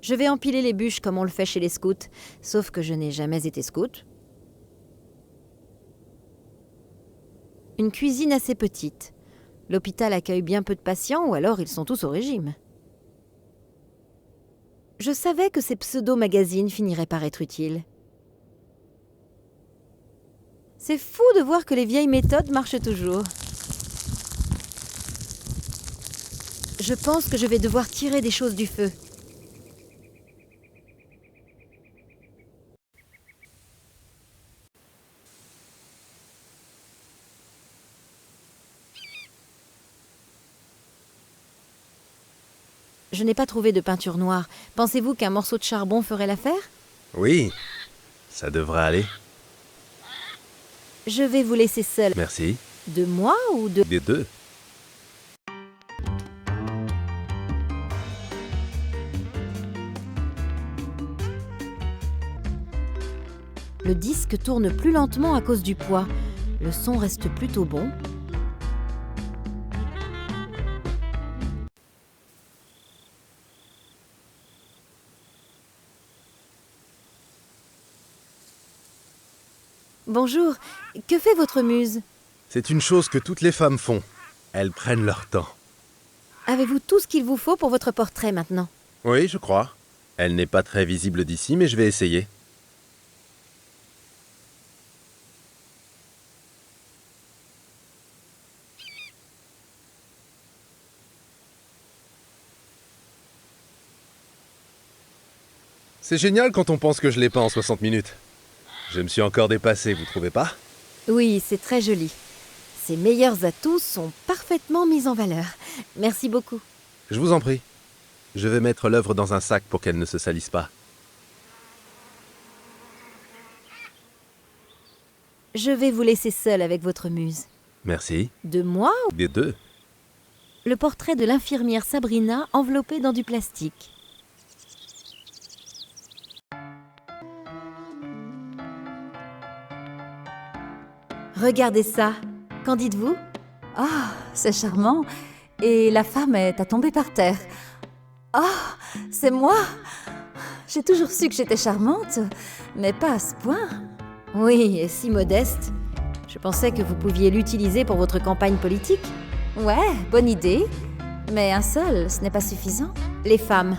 Je vais empiler les bûches comme on le fait chez les scouts, sauf que je n'ai jamais été scout. Une cuisine assez petite. L'hôpital accueille bien peu de patients ou alors ils sont tous au régime. Je savais que ces pseudo-magazines finiraient par être utiles. C'est fou de voir que les vieilles méthodes marchent toujours. Je pense que je vais devoir tirer des choses du feu. Je n'ai pas trouvé de peinture noire. Pensez-vous qu'un morceau de charbon ferait l'affaire? Oui, ça devrait aller. Je vais vous laisser seul. Merci. De moi ou de... Des deux. Le disque tourne plus lentement à cause du poids. Le son reste plutôt bon. Bonjour, que fait votre muse? C'est une chose que toutes les femmes font. Elles prennent leur temps. Avez-vous tout ce qu'il vous faut pour votre portrait maintenant? Oui, je crois. Elle n'est pas très visible d'ici, mais je vais essayer. C'est génial quand on pense que je l'ai pas en 60 minutes. Je me suis encore dépassé, vous trouvez pas? Oui, c'est très joli. Ses meilleurs atouts sont parfaitement mis en valeur. Merci beaucoup. Je vous en prie. Je vais mettre l'œuvre dans un sac pour qu'elle ne se salisse pas. Je vais vous laisser seul avec votre muse. Merci. De moi ou... Des deux. Le portrait de l'infirmière Sabrina enveloppé dans du plastique. Regardez ça. Qu'en dites-vous? Ah, c'est charmant. Et la femme est à tomber par terre. Ah, c'est moi. J'ai toujours su que j'étais charmante, mais pas à ce point. Oui, et si modeste. Je pensais que vous pouviez l'utiliser pour votre campagne politique. Ouais, bonne idée. Mais un seul, ce n'est pas suffisant. Les femmes,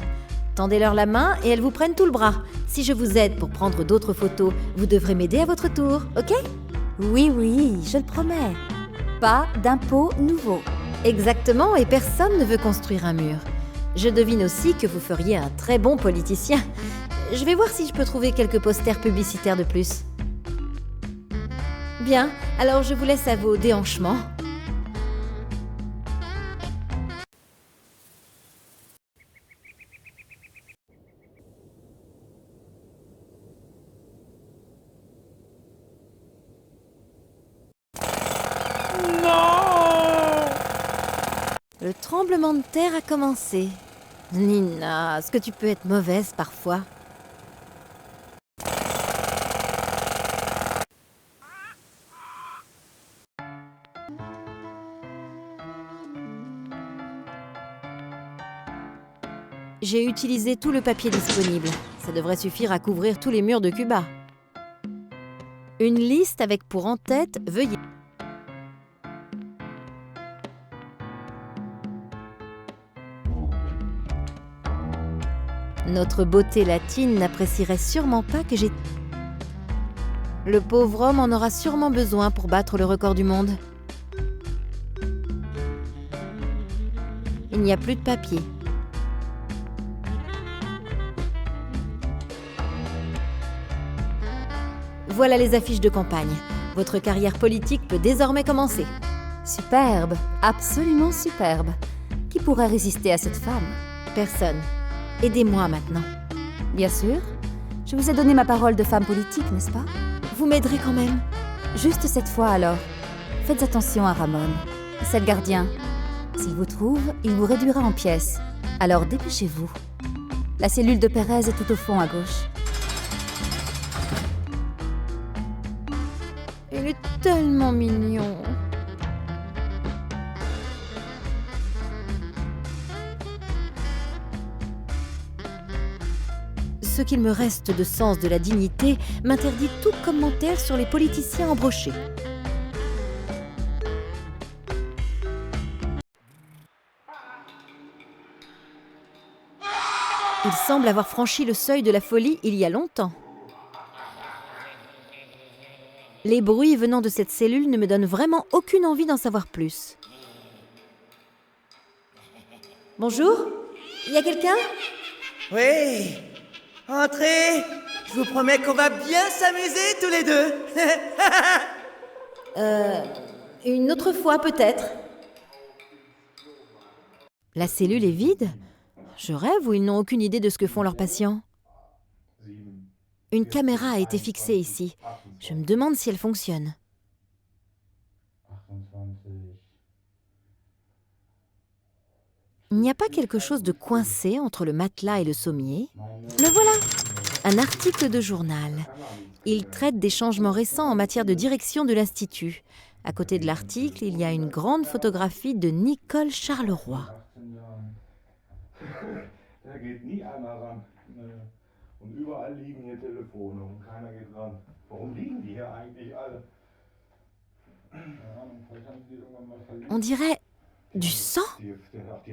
tendez-leur la main et elles vous prennent tout le bras. Si je vous aide pour prendre d'autres photos, vous devrez m'aider à votre tour, ok? Oui, oui, je le promets. Pas d'impôts nouveaux. Exactement, et personne ne veut construire un mur. Je devine aussi que vous feriez un très bon politicien. Je vais voir si je peux trouver quelques posters publicitaires de plus. Bien, alors je vous laisse à vos déhanchements. Le tremblement de terre a commencé. Nina, est-ce que tu peux être mauvaise parfois? J'ai utilisé tout le papier disponible. Ça devrait suffire à couvrir tous les murs de Cuba. Une liste avec pour en-tête « Veuillez ». Notre beauté latine n'apprécierait sûrement pas que j'ai... Le pauvre homme en aura sûrement besoin pour battre le record du monde. Il n'y a plus de papier. Voilà les affiches de campagne. Votre carrière politique peut désormais commencer. Superbe, absolument superbe. Qui pourrait résister à cette femme? Personne. Aidez-moi maintenant. Bien sûr. Je vous ai donné ma parole de femme politique, n'est-ce pas? Vous m'aiderez quand même? Juste cette fois alors. Faites attention à Ramon. C'est le gardien. S'il vous trouve, il vous réduira en pièces. Alors dépêchez-vous. La cellule de Pérez est tout au fond à gauche. Il est tellement mignon. ce qu'il me reste de sens de la dignité m'interdit tout commentaire sur les politiciens embrochés. Il semble avoir franchi le seuil de la folie il y a longtemps. Les bruits venant de cette cellule ne me donnent vraiment aucune envie d'en savoir plus. Bonjour? Y a quelqu'un? Oui, entrez. Je vous promets qu'on va bien s'amuser tous les deux. Une autre fois peut-être. La cellule est vide? Je rêve ou ils n'ont aucune idée de ce que font leurs patients? Une caméra a été fixée ici. Je me demande si elle fonctionne. Il n'y a pas quelque chose de coincé entre le matelas et le sommier? Le voilà! Un article de journal. Il traite des changements récents en matière de direction de l'Institut. À côté de l'article, il y a une grande photographie de Nicole Charleroi. Da geht nie einer ran. Und überall liegen hier Telefone und keiner geht ran. Warum liegen die hier eigentlich alle? Vielleicht haben die irgendwann mal verlegt. On dirait du sang? Die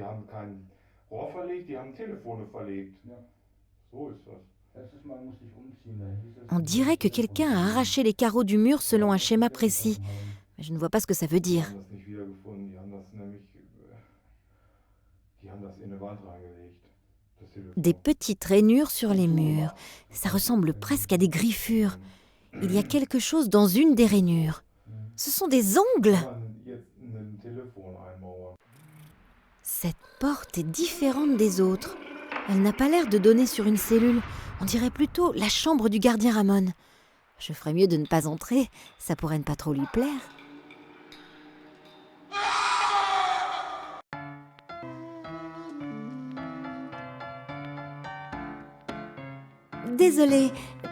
haben kein Rohr verlegt, die haben Telefone verlegt. Ja, so ist das. Letztes Mal musste ich umziehen. On dirait que quelqu'un a arraché les carreaux du mur selon un schéma précis. Mais je ne vois pas ce que ça veut dire. Die haben das nicht wiedergefunden. Die haben das nämlich in eine Wand reingelegt. Des petites rainures sur les murs. Ça ressemble presque à des griffures. Il y a quelque chose dans une des rainures. Ce sont des ongles. Cette porte est différente des autres. Elle n'a pas l'air de donner sur une cellule. On dirait plutôt la chambre du gardien Ramon. Je ferais mieux de ne pas entrer. Ça pourrait ne pas trop lui plaire. Désolée,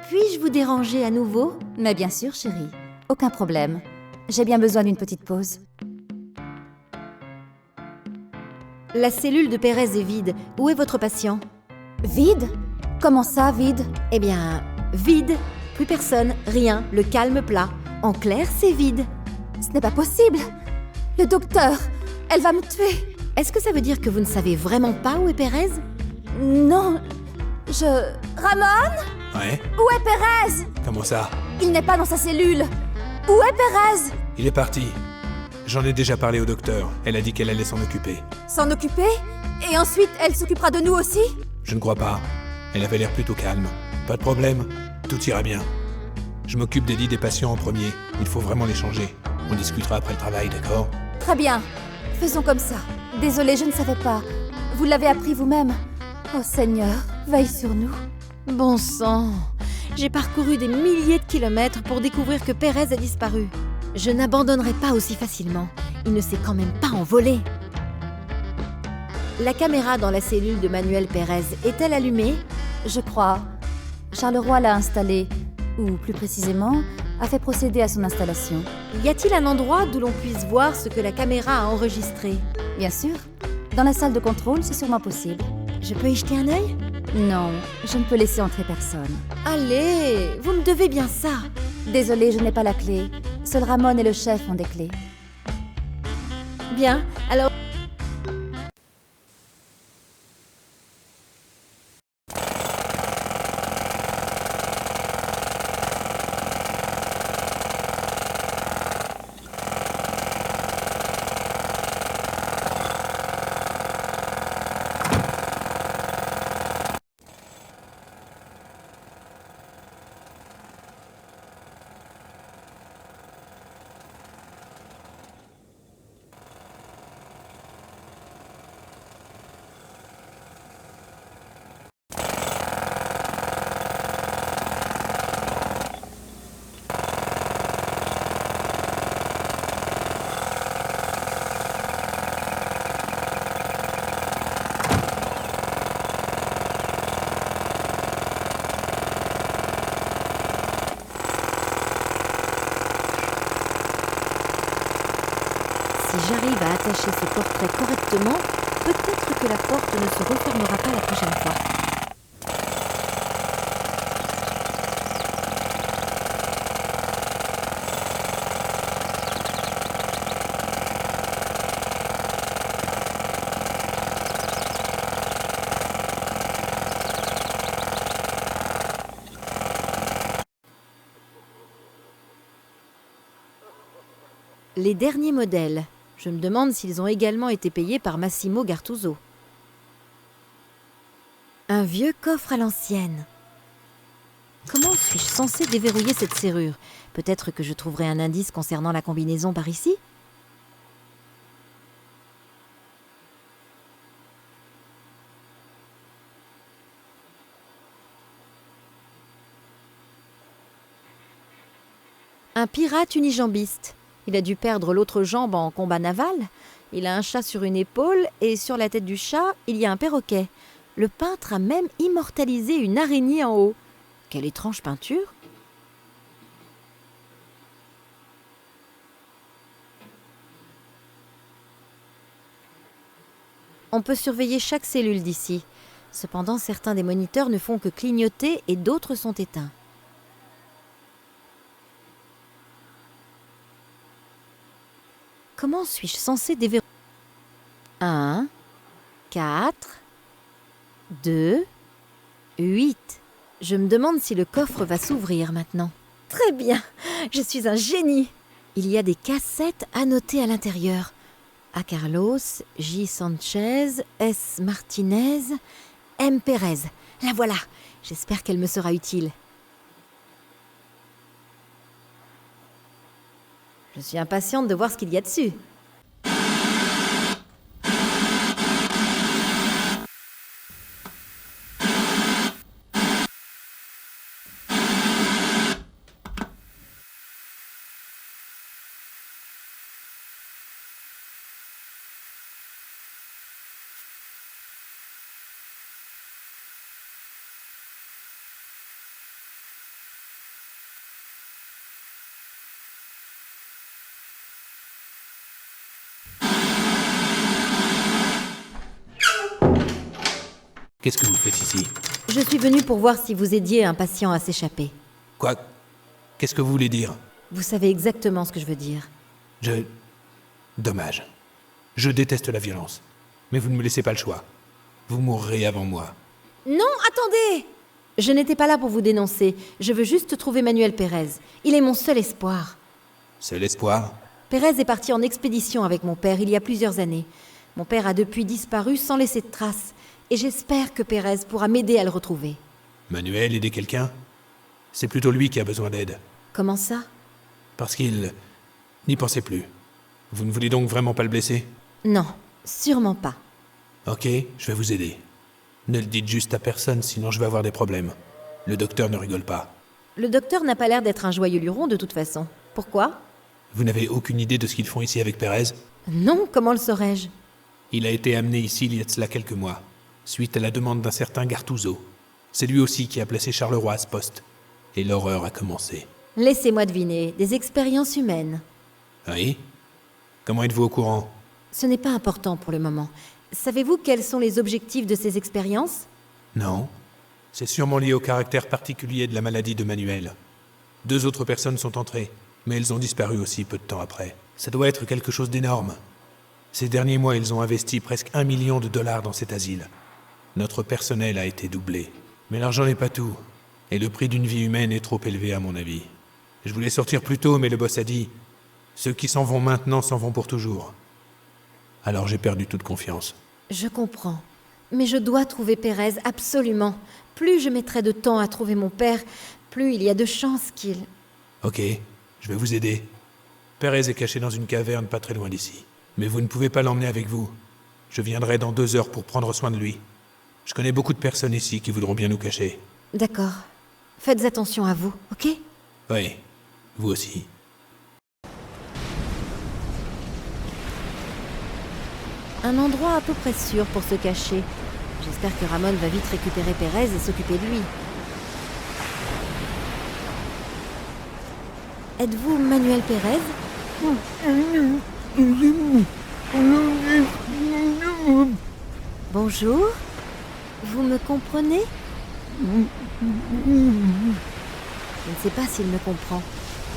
puis-je vous déranger à nouveau? Mais bien sûr, chérie. Aucun problème. J'ai bien besoin d'une petite pause. La cellule de Pérez est vide. Où est votre patient? Vide? Comment ça, vide? Eh bien, vide. Plus personne, rien, le calme plat. En clair, c'est vide. Ce n'est pas possible. Le docteur, elle va me tuer. Est-ce que ça veut dire que vous ne savez vraiment pas où est Pérez? Non, Ramon? Ouais? Où est Pérez? Comment ça? Il n'est pas dans sa cellule. Où est Pérez? Il est parti. J'en ai déjà parlé au docteur. Elle a dit qu'elle allait s'en occuper. S'en occuper? Et ensuite, elle s'occupera de nous aussi? Je ne crois pas. Elle avait l'air plutôt calme. Pas de problème. Tout ira bien. Je m'occupe des lits des patients en premier. Il faut vraiment les changer. On discutera après le travail, d'accord? Très bien. Faisons comme ça. Désolée, je ne savais pas. Vous l'avez appris vous-même. Oh Seigneur, veille sur nous. Bon sang, j'ai parcouru des milliers de kilomètres pour découvrir que Pérez a disparu. Je n'abandonnerai pas aussi facilement. Il ne s'est quand même pas envolé. La caméra dans la cellule de Manuel Pérez est-elle allumée? Je crois. Charleroi l'a installée, ou plus précisément, a fait procéder à son installation. Y a-t-il un endroit d'où l'on puisse voir ce que la caméra a enregistré? Bien sûr. Dans la salle de contrôle, c'est sûrement possible. Je peux y jeter un œil? Non, je ne peux laisser entrer personne. Allez, vous me devez bien ça. Désolée, je n'ai pas la clé. Seul Ramon et le chef ont des clés. Bien, alors... Si j'arrive à attacher ce portrait correctement, peut-être que la porte ne se refermera pas la prochaine fois. Les derniers modèles. Je me demande s'ils ont également été payés par Massimo Gartuso. Un vieux coffre à l'ancienne. Comment suis-je censée déverrouiller cette serrure? Peut-être que je trouverai un indice concernant la combinaison par ici? Un pirate unijambiste. Il a dû perdre l'autre jambe en combat naval. Il a un chat sur une épaule et sur la tête du chat, il y a un perroquet. Le peintre a même immortalisé une araignée en haut. Quelle étrange peinture! On peut surveiller chaque cellule d'ici. Cependant, certains des moniteurs ne font que clignoter et d'autres sont éteints. Comment suis-je censée déverrouiller? 1, 4, 2, 8. Je me demande si le coffre va s'ouvrir maintenant. Très bien, je suis un génie. Il y a des cassettes annotées à l'intérieur. A. Carlos, J. Sanchez, S. Martinez, M. Pérez. La voilà, j'espère qu'elle me sera utile. Je suis impatiente de voir ce qu'il y a dessus. Qu'est-ce que vous faites ici? Je suis venue pour voir si vous aidiez un patient à s'échapper. Quoi? Qu'est-ce que vous voulez dire? Vous savez exactement ce que je veux dire. Dommage. Je déteste la violence. Mais vous ne me laissez pas le choix. Vous mourrez avant moi. Non, attendez! Je n'étais pas là pour vous dénoncer. Je veux juste trouver Manuel Pérez. Il est mon seul espoir. Seul espoir? Pérez est parti en expédition avec mon père il y a plusieurs années. Mon père a depuis disparu sans laisser de traces. Et j'espère que Pérez pourra m'aider à le retrouver. Manuel, aider quelqu'un? C'est plutôt lui qui a besoin d'aide. Comment ça? Parce qu'il n'y pensait plus. Vous ne voulez donc vraiment pas le blesser? Non, sûrement pas. Ok, je vais vous aider. Ne le dites juste à personne, sinon je vais avoir des problèmes. Le docteur ne rigole pas. Le docteur n'a pas l'air d'être un joyeux luron de toute façon. Pourquoi? Vous n'avez aucune idée de ce qu'ils font ici avec Pérez? Non, comment le saurais-je? Il a été amené ici il y a de cela quelques mois, suite à la demande d'un certain Gartuso. C'est lui aussi qui a placé Charleroi à ce poste. Et l'horreur a commencé. Laissez-moi deviner, des expériences humaines. Oui? Comment êtes-vous au courant? Ce n'est pas important pour le moment. Savez-vous quels sont les objectifs de ces expériences? Non. C'est sûrement lié au caractère particulier de la maladie de Manuel. 2 autres personnes sont entrées, mais elles ont disparu aussi peu de temps après. Ça doit être quelque chose d'énorme. Ces derniers mois, ils ont investi presque $1 million dans cet asile. Notre personnel a été doublé. Mais l'argent n'est pas tout. Et le prix d'une vie humaine est trop élevé à mon avis. Je voulais sortir plus tôt, mais le boss a dit « Ceux qui s'en vont maintenant s'en vont pour toujours. » Alors j'ai perdu toute confiance. Je comprends. Mais je dois trouver Pérez, absolument. Plus je mettrai de temps à trouver mon père, plus il y a de chances qu'il... Ok, je vais vous aider. Pérez est caché dans une caverne pas très loin d'ici. Mais vous ne pouvez pas l'emmener avec vous. Je viendrai dans 2 heures pour prendre soin de lui. Je connais beaucoup de personnes ici qui voudront bien nous cacher. D'accord. Faites attention à vous, ok? Oui, vous aussi. Un endroit à peu près sûr pour se cacher. J'espère que Ramon va vite récupérer Pérez et s'occuper de lui. Êtes-vous Manuel Pérez? Bonjour. Vous me comprenez? Je ne sais pas s'il me comprend.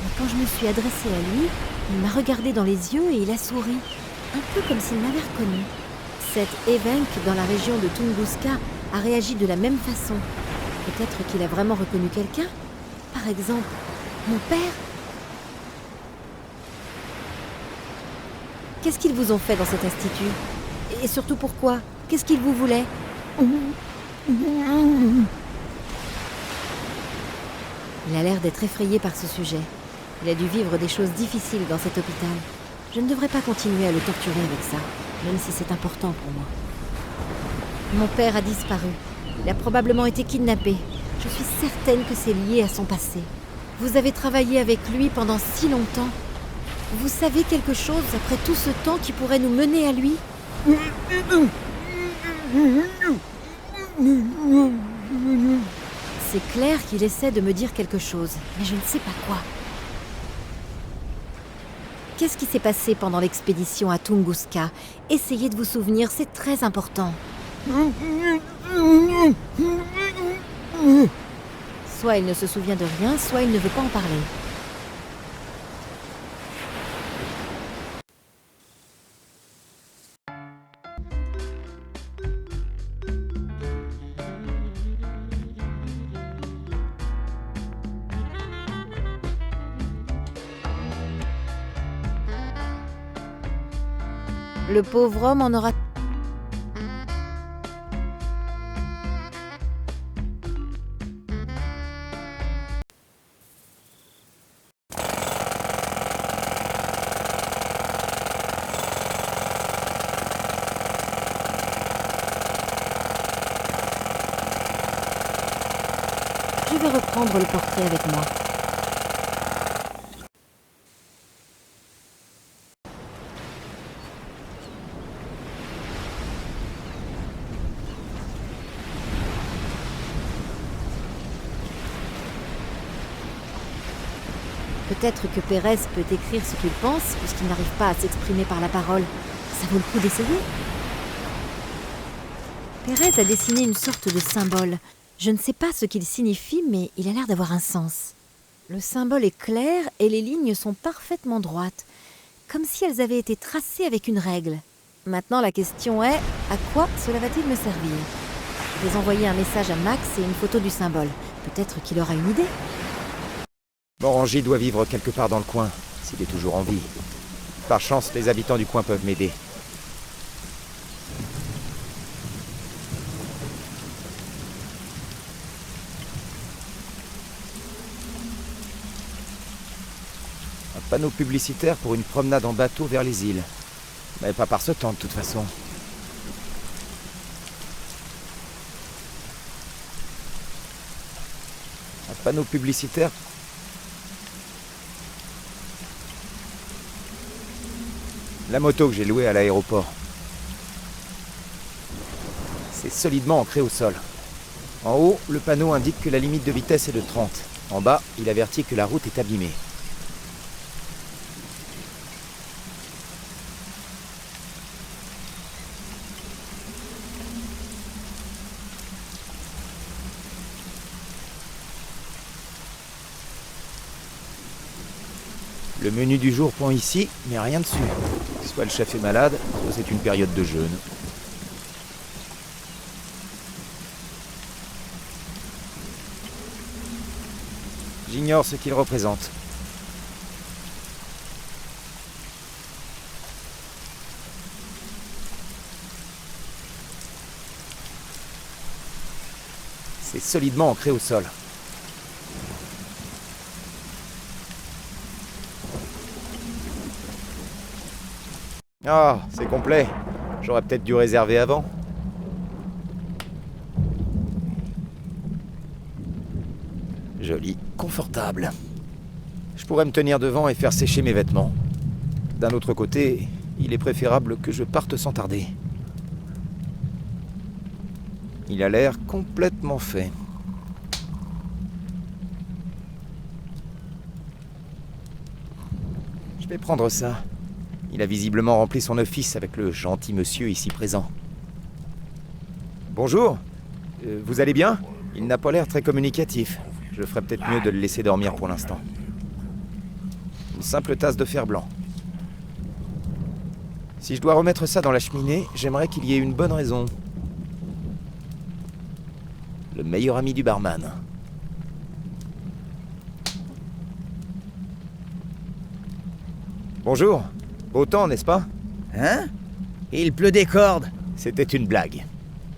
Mais quand je me suis adressée à lui, il m'a regardé dans les yeux et il a souri. Un peu comme s'il m'avait reconnu. Cet Evenk dans la région de Tunguska a réagi de la même façon. Peut-être qu'il a vraiment reconnu quelqu'un? Par exemple, mon père? Qu'est-ce qu'ils vous ont fait dans cet institut? Et surtout pourquoi? Qu'est-ce qu'ils vous voulaient? Il a l'air d'être effrayé par ce sujet. Il a dû vivre des choses difficiles dans cet hôpital. Je ne devrais pas continuer à le torturer avec ça, même si c'est important pour moi. Mon père a disparu. Il a probablement été kidnappé. Je suis certaine que c'est lié à son passé. Vous avez travaillé avec lui pendant si longtemps. Vous savez quelque chose après tout ce temps qui pourrait nous mener à lui? C'est clair qu'il essaie de me dire quelque chose, mais je ne sais pas quoi. Qu'est-ce qui s'est passé pendant l'expédition à Tunguska? Essayez de vous souvenir, c'est très important. Soit il ne se souvient de rien, soit il ne veut pas en parler. Le pauvre homme en aura... Je vais reprendre le portrait avec moi. Peut-être que Pérez peut écrire ce qu'il pense, puisqu'il n'arrive pas à s'exprimer par la parole. Ça vaut le coup d'essayer. Pérez a dessiné une sorte de symbole. Je ne sais pas ce qu'il signifie, mais il a l'air d'avoir un sens. Le symbole est clair et les lignes sont parfaitement droites, comme si elles avaient été tracées avec une règle. Maintenant, la question est, à quoi cela va-t-il me servir? Je vais envoyer un message à Max et une photo du symbole. Peut-être qu'il aura une idée. Morangi doit vivre quelque part dans le coin, s'il est toujours en vie. Par chance, les habitants du coin peuvent m'aider. Un panneau publicitaire pour une promenade en bateau vers les îles. Mais pas par ce temps, de toute façon. Un panneau publicitaire... La moto que j'ai louée à l'aéroport. C'est solidement ancré au sol. En haut, le panneau indique que la limite de vitesse est de 30. En bas, il avertit que la route est abîmée. Le menu du jour pend ici, mais rien dessus. Soit le chef est malade, soit c'est une période de jeûne. J'ignore ce qu'il représente. C'est solidement ancré au sol. Ah, c'est complet. J'aurais peut-être dû réserver avant. Joli, confortable. Je pourrais me tenir devant et faire sécher mes vêtements. D'un autre côté, il est préférable que je parte sans tarder. Il a l'air complètement fait. Je vais prendre ça. Il a visiblement rempli son office avec le gentil monsieur ici présent. Bonjour. Vous allez bien? Il n'a pas l'air très communicatif. Je ferais peut-être mieux de le laisser dormir pour l'instant. Une simple tasse de fer blanc. Si je dois remettre ça dans la cheminée, j'aimerais qu'il y ait une bonne raison. Le meilleur ami du barman. Bonjour. Beau temps, n'est-ce pas? Hein? Il pleut des cordes. C'était une blague.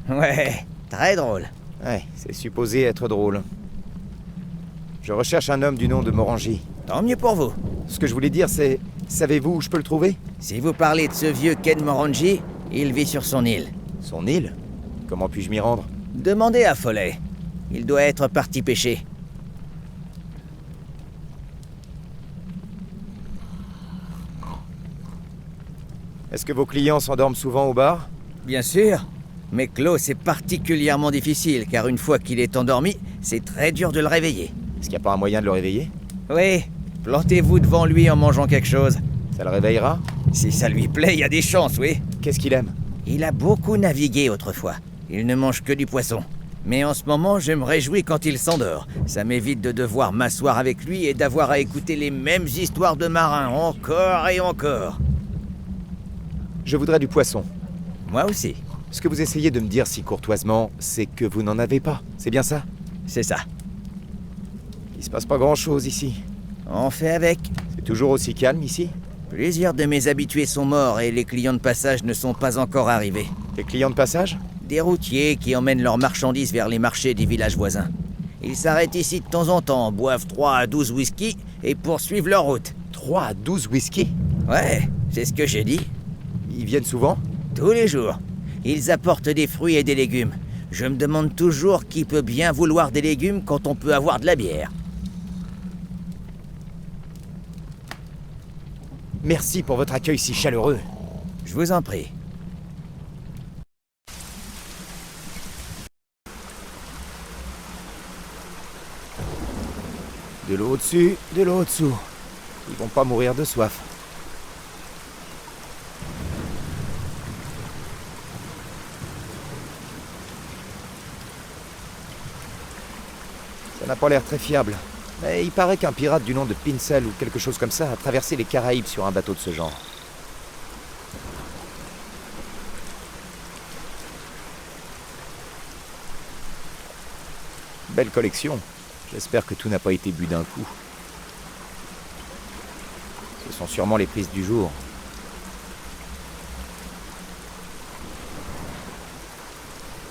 Ouais, très drôle. Ouais, c'est supposé être drôle. Je recherche un homme du nom de Morangi. Tant mieux pour vous. Ce que je voulais dire, c'est... Savez-vous où je peux le trouver? Si vous parlez de ce vieux Ken Morangi, il vit sur son île. Son île? Comment puis-je m'y rendre? Demandez à Follet. Il doit être parti pêcher. Est-ce que vos clients s'endorment souvent au bar? Bien sûr. Mais Claude, c'est particulièrement difficile, car une fois qu'il est endormi, c'est très dur de le réveiller. Est-ce qu'il n'y a pas un moyen de le réveiller? Oui, plantez-vous devant lui en mangeant quelque chose. Ça le réveillera? Si ça lui plaît, il y a des chances, oui. Qu'est-ce qu'il aime? Il a beaucoup navigué autrefois. Il ne mange que du poisson. Mais en ce moment, je me réjouis quand il s'endort. Ça m'évite de devoir m'asseoir avec lui et d'avoir à écouter les mêmes histoires de marins encore et encore. Je voudrais du poisson. Moi aussi, Ce que vous essayez de me dire si courtoisement, c'est que vous n'en avez pas. C'est bien ça? c'est ça. Il se passe pas grand-chose ici. On fait avec. C'est toujours aussi calme ici? Plusieurs de mes habitués sont morts et les clients de passage ne sont pas encore arrivés. Les clients de passage? Des routiers qui emmènent leurs marchandises vers les marchés des villages voisins. Ils s'arrêtent ici de temps en temps, boivent 3 à 12 whisky et poursuivent leur route. 3 à 12 whisky? Ouais, c'est ce que j'ai dit. Ils viennent souvent? Tous les jours. Ils apportent des fruits et des légumes. Je me demande toujours qui peut bien vouloir des légumes quand on peut avoir de la bière. Merci pour votre accueil si chaleureux. Je vous en prie. De l'eau au-dessus, de l'eau au-dessous. Ils vont pas mourir de soif. Ça n'a pas l'air très fiable. Mais il paraît qu'un pirate du nom de Pincel ou quelque chose comme ça a traversé les Caraïbes sur un bateau de ce genre. Belle collection. J'espère que tout n'a pas été bu d'un coup. Ce sont sûrement les prises du jour.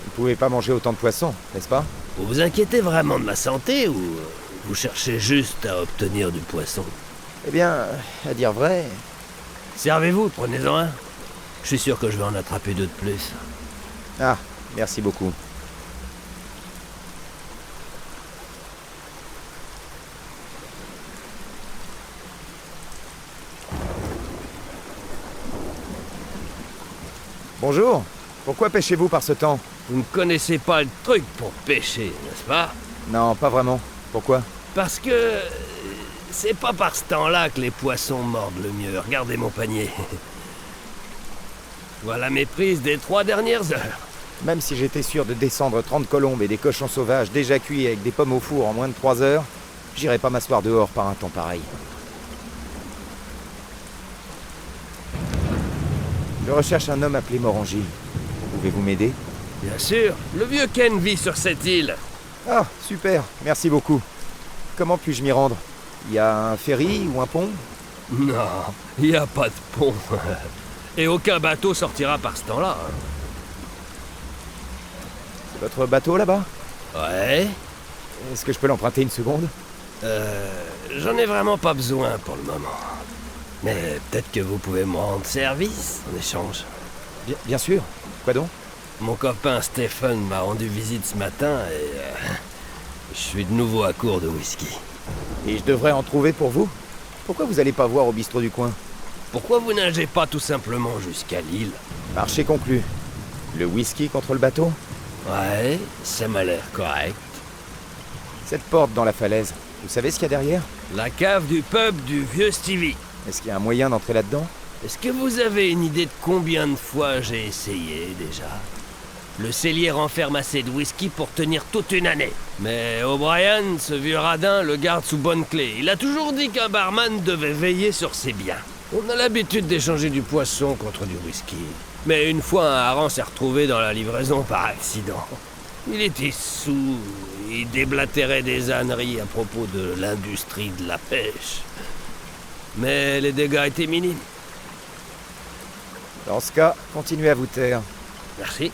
Vous pouvez pas manger autant de poissons, n'est-ce pas? Vous vous inquiétez vraiment de ma santé ou vous cherchez juste à obtenir du poisson? Eh bien, à dire vrai... Servez-vous, prenez-en un. Je suis sûr que je vais en attraper 2 de plus. Ah, merci beaucoup. Bonjour. Pourquoi pêchez-vous par ce temps? Vous ne connaissez pas le truc pour pêcher, n'est-ce pas? Non, pas vraiment. Pourquoi? Parce que... c'est pas par ce temps-là que les poissons mordent le mieux. Regardez mon panier. Voilà mes prises des 3 dernières heures. Même si j'étais sûr de descendre 30 colombes et des cochons sauvages déjà cuits avec des pommes au four en moins de 3 heures, j'irais pas m'asseoir dehors par un temps pareil. Je recherche un homme appelé Morangi. Pouvez-vous m'aider? Bien sûr, le vieux Ken vit sur cette île. Ah, super, merci beaucoup. Comment puis-je m'y rendre? Il y a un ferry ou un pont? Non, il n'y a pas de pont. Et aucun bateau sortira par ce temps-là. C'est votre bateau là-bas? Ouais. Est-ce que je peux l'emprunter une seconde? J'en ai vraiment pas besoin pour le moment. Mais peut-être que vous pouvez me rendre service en échange. Bien sûr. Quoi donc? Mon copain Stephen m'a rendu visite ce matin et... je suis de nouveau à court de whisky. Et je devrais en trouver pour vous? Pourquoi vous allez pas voir au bistrot du coin? Pourquoi vous nagez pas tout simplement jusqu'à l'île? Marché conclu. Le whisky contre le bateau? Ouais, ça m'a l'air correct. Cette porte dans la falaise, vous savez ce qu'il y a derrière? La cave du pub du vieux Stevie. Est-ce qu'il y a un moyen d'entrer là-dedans? Est-ce que vous avez une idée de combien de fois j'ai essayé déjà? Le cellier renferme assez de whisky pour tenir toute une année. Mais O'Brien, ce vieux radin, le garde sous bonne clé. Il a toujours dit qu'un barman devait veiller sur ses biens. On a l'habitude d'échanger du poisson contre du whisky. Mais une fois, un hareng s'est retrouvé dans la livraison par accident. Il était saoul, il déblatérait des âneries à propos de l'industrie de la pêche. Mais les dégâts étaient minimes. Dans ce cas, continuez à vous taire. Merci.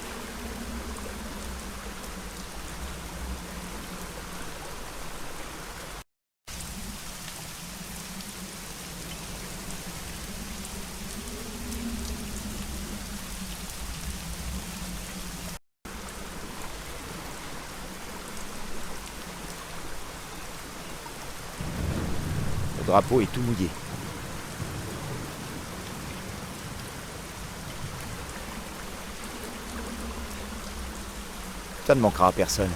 Le drapeau est tout mouillé. Ça ne manquera à personne.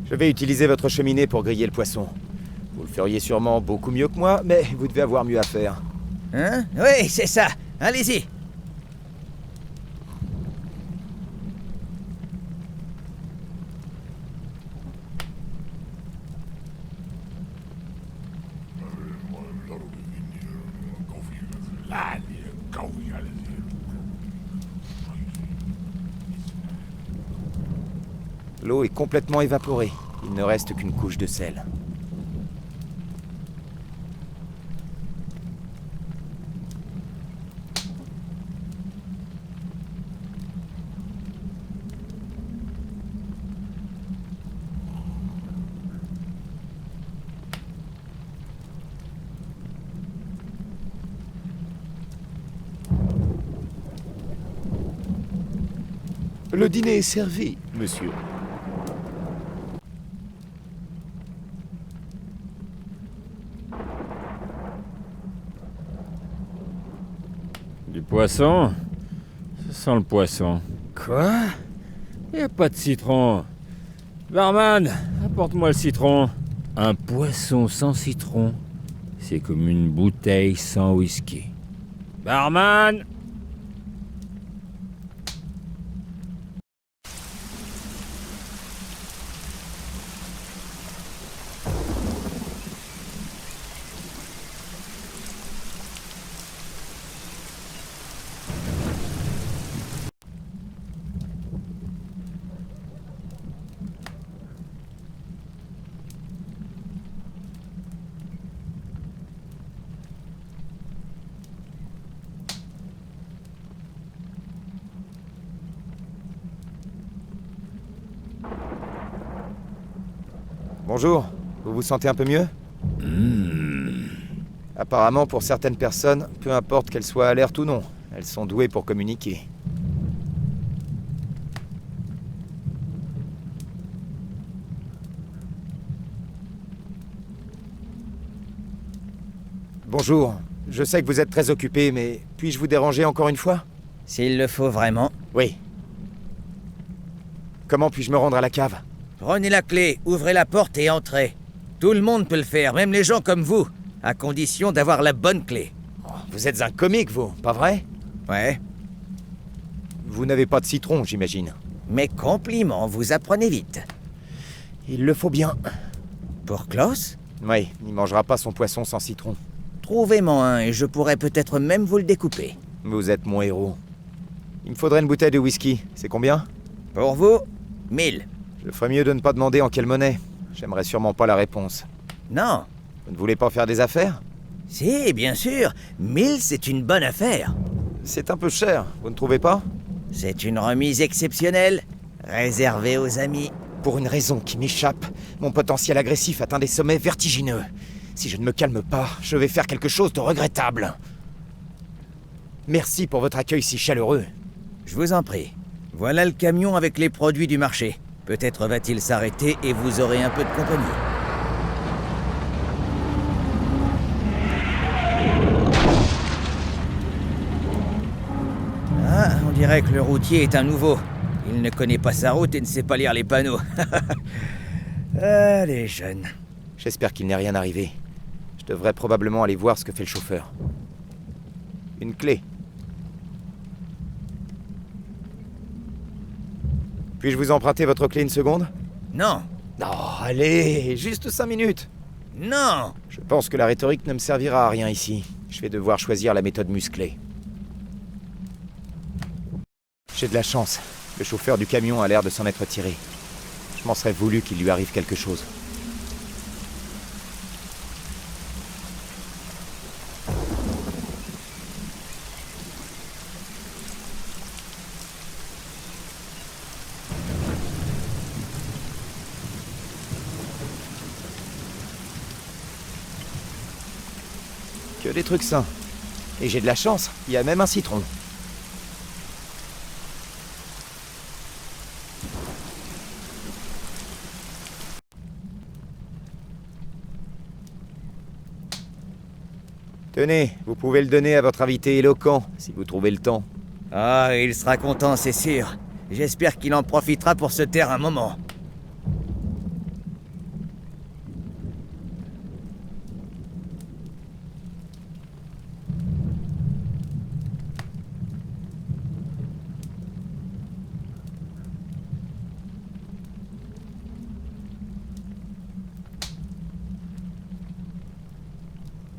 Je vais utiliser votre cheminée pour griller le poisson. Vous le feriez sûrement beaucoup mieux que moi, mais vous devez avoir mieux à faire. Hein? Oui, c'est ça. Allez-y. L'eau est complètement évaporée. Il ne reste qu'une couche de sel. Le dîner est servi, monsieur. Du poisson? Ça sent le poisson. Quoi? Y a pas de citron. Barman, apporte-moi le citron. Un poisson sans citron, c'est comme une bouteille sans whisky. Barman! Bonjour, vous vous sentez un peu mieux? Apparemment, pour certaines personnes, peu importe qu'elles soient alertes ou non, elles sont douées pour communiquer. Bonjour, je sais que vous êtes très occupé, mais puis-je vous déranger encore une fois? S'il le faut vraiment. Oui. Comment puis-je me rendre à la cave? Prenez la clé, ouvrez la porte et entrez. Tout le monde peut le faire, même les gens comme vous, à condition d'avoir la bonne clé. Oh, vous êtes un comique, vous, pas vrai? Ouais. Vous n'avez pas de citron, j'imagine. Mes compliments, vous apprenez vite. Il le faut bien. Pour Klaus? Oui, il mangera pas son poisson sans citron. Trouvez-moi un et je pourrais peut-être même vous le découper. Vous êtes mon héros. Il me faudrait une bouteille de whisky. C'est combien? Pour vous, 1000. Je ferais mieux de ne pas demander en quelle monnaie. J'aimerais sûrement pas la réponse. Non. Vous ne voulez pas faire des affaires? Si, bien sûr. 1000, c'est une bonne affaire. C'est un peu cher, vous ne trouvez pas? C'est une remise exceptionnelle, réservée aux amis. Pour une raison qui m'échappe, mon potentiel agressif atteint des sommets vertigineux. Si je ne me calme pas, je vais faire quelque chose de regrettable. Merci pour votre accueil si chaleureux. Je vous en prie. Voilà le camion avec les produits du marché. Peut-être va-t-il s'arrêter et vous aurez un peu de compagnie. Ah, on dirait que le routier est un nouveau. Il ne connaît pas sa route et ne sait pas lire les panneaux. Ah, les jeunes. J'espère qu'il n'est rien arrivé. Je devrais probablement aller voir ce que fait le chauffeur. Une clé. Puis-je vous emprunter votre clé une seconde? Non. Non, allez, juste 5 minutes. Non! Je pense que la rhétorique ne me servira à rien ici. Je vais devoir choisir la méthode musclée. J'ai de la chance. Le chauffeur du camion a l'air de s'en être tiré. Je m'en serais voulu qu'il lui arrive quelque chose. Que des trucs sains. Et j'ai de la chance, il y a même un citron. Tenez, vous pouvez le donner à votre invité éloquent, si vous trouvez le temps. Ah, il sera content, c'est sûr. J'espère qu'il en profitera pour se taire un moment.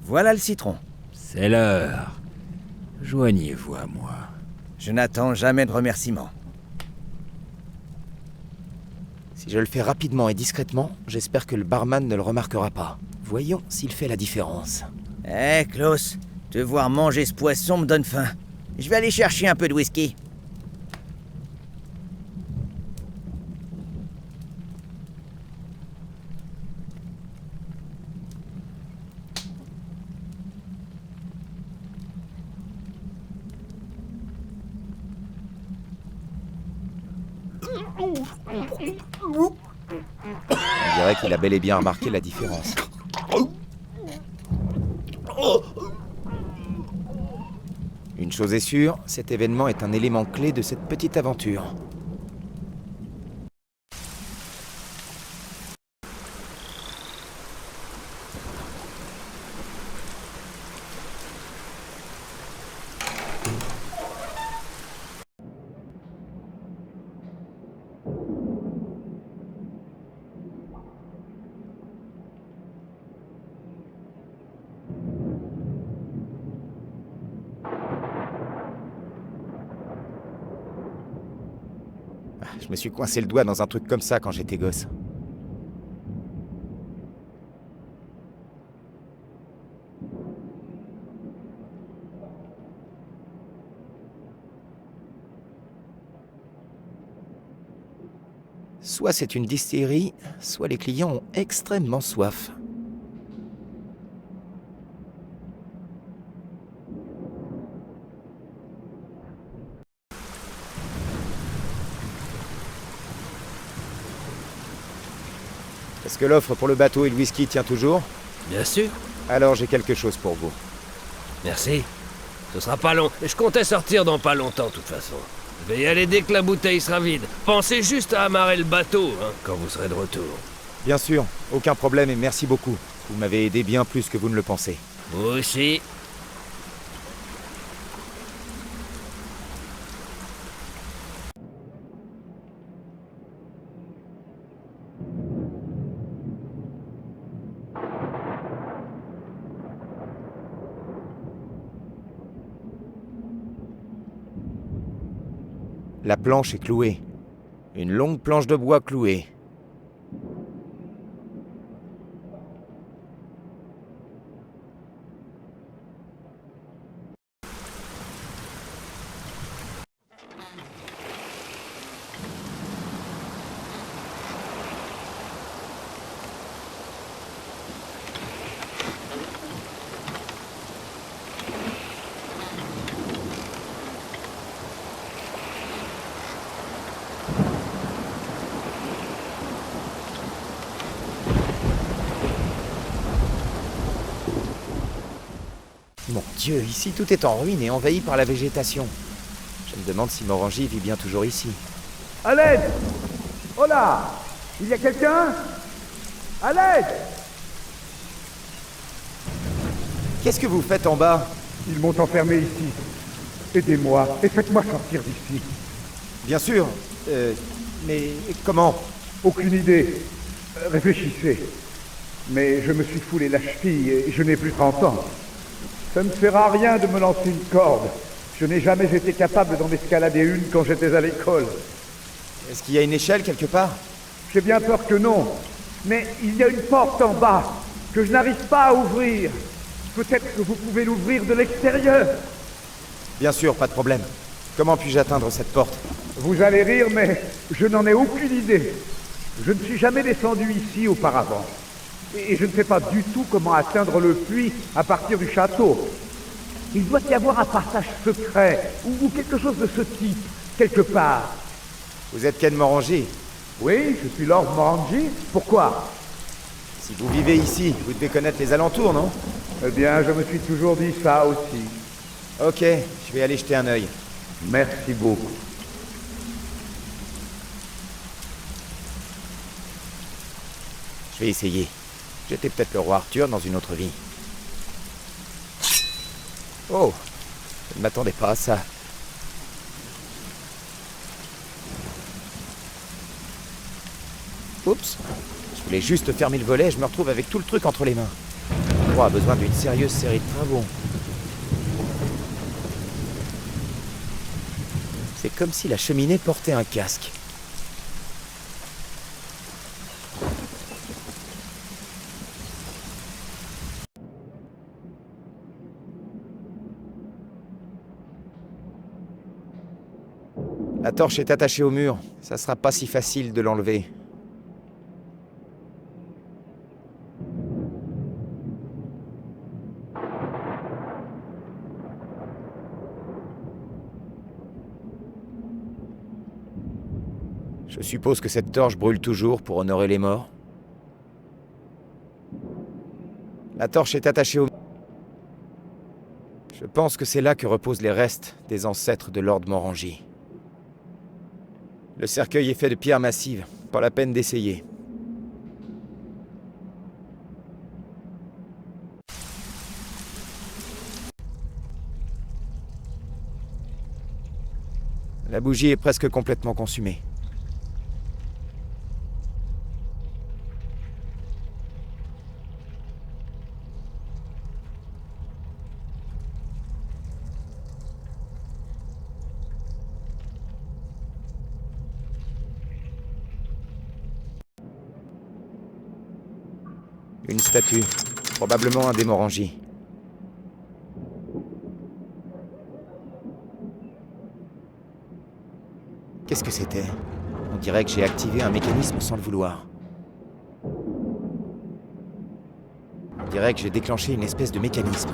Voilà le citron. C'est l'heure. Joignez-vous à moi. Je n'attends jamais de remerciements. Si je le fais rapidement et discrètement, j'espère que le barman ne le remarquera pas. Voyons s'il fait la différence. Eh, Klaus, te voir manger ce poisson me donne faim. Je vais aller chercher un peu de whisky. On dirait qu'il a bel et bien remarqué la différence. Une chose est sûre, cet événement est un élément clé de cette petite aventure. Je me suis coincé le doigt dans un truc comme ça quand j'étais gosse. Soit c'est une distillerie, soit les clients ont extrêmement soif. Est-ce que l'offre pour le bateau et le whisky tient toujours? Bien sûr. Alors j'ai quelque chose pour vous. Merci. Ce sera pas long. Et je comptais sortir dans pas longtemps, de toute façon. Je vais y aller dès que la bouteille sera vide. Pensez juste à amarrer le bateau, hein, quand vous serez de retour. Bien sûr, aucun problème et merci beaucoup. Vous m'avez aidé bien plus que vous ne le pensez. Vous aussi. La planche est clouée. Une longue planche de bois clouée. Mon Dieu, ici tout est en ruine et envahi par la végétation. Je me demande si Morangi vit bien toujours ici. À l'aide! Oh là! Il y a quelqu'un? À l'aide! Qu'est-ce que vous faites en bas? Ils m'ont enfermé ici. Aidez-moi et faites-moi sortir d'ici. Bien sûr. Mais comment? Aucune idée. Réfléchissez. Mais je me suis foulé la cheville et je n'ai plus 30 ans. Ça ne sert à rien de me lancer une corde. Je n'ai jamais été capable d'en escalader une quand j'étais à l'école. Est-ce qu'il y a une échelle quelque part? J'ai bien peur que non. Mais il y a une porte en bas que je n'arrive pas à ouvrir. Peut-être que vous pouvez l'ouvrir de l'extérieur. Bien sûr, pas de problème. Comment puis-je atteindre cette porte? Vous allez rire, mais je n'en ai aucune idée. Je ne suis jamais descendu ici auparavant. Et je ne sais pas du tout comment atteindre le puits à partir du château. Il doit y avoir un passage secret, ou quelque chose de ce type, quelque part. Vous êtes Ken Morangi? Oui, je suis Lord Morangi. Pourquoi? Si vous vivez ici, vous devez connaître les alentours, non? Eh bien, je me suis toujours dit ça aussi. Ok, je vais aller jeter un œil. Merci beaucoup. Je vais essayer. J'étais peut-être le roi Arthur dans une autre vie. Oh, je ne m'attendais pas à ça. Oups, je voulais juste fermer le volet et je me retrouve avec tout le truc entre les mains. Le roi a besoin d'une sérieuse série de travaux. C'est comme si la cheminée portait un casque. La torche est attachée au mur. Ça sera pas si facile de l'enlever. Je suppose que cette torche brûle toujours pour honorer les morts. La torche est attachée au mur. Je pense que c'est là que reposent les restes des ancêtres de Lord Morangi. Le cercueil est fait de pierres massives, pas la peine d'essayer. La bougie est presque complètement consumée. Une statue, probablement un des Morangi. Qu'est-ce que c'était? On dirait que j'ai activé un mécanisme sans le vouloir. On dirait que j'ai déclenché une espèce de mécanisme.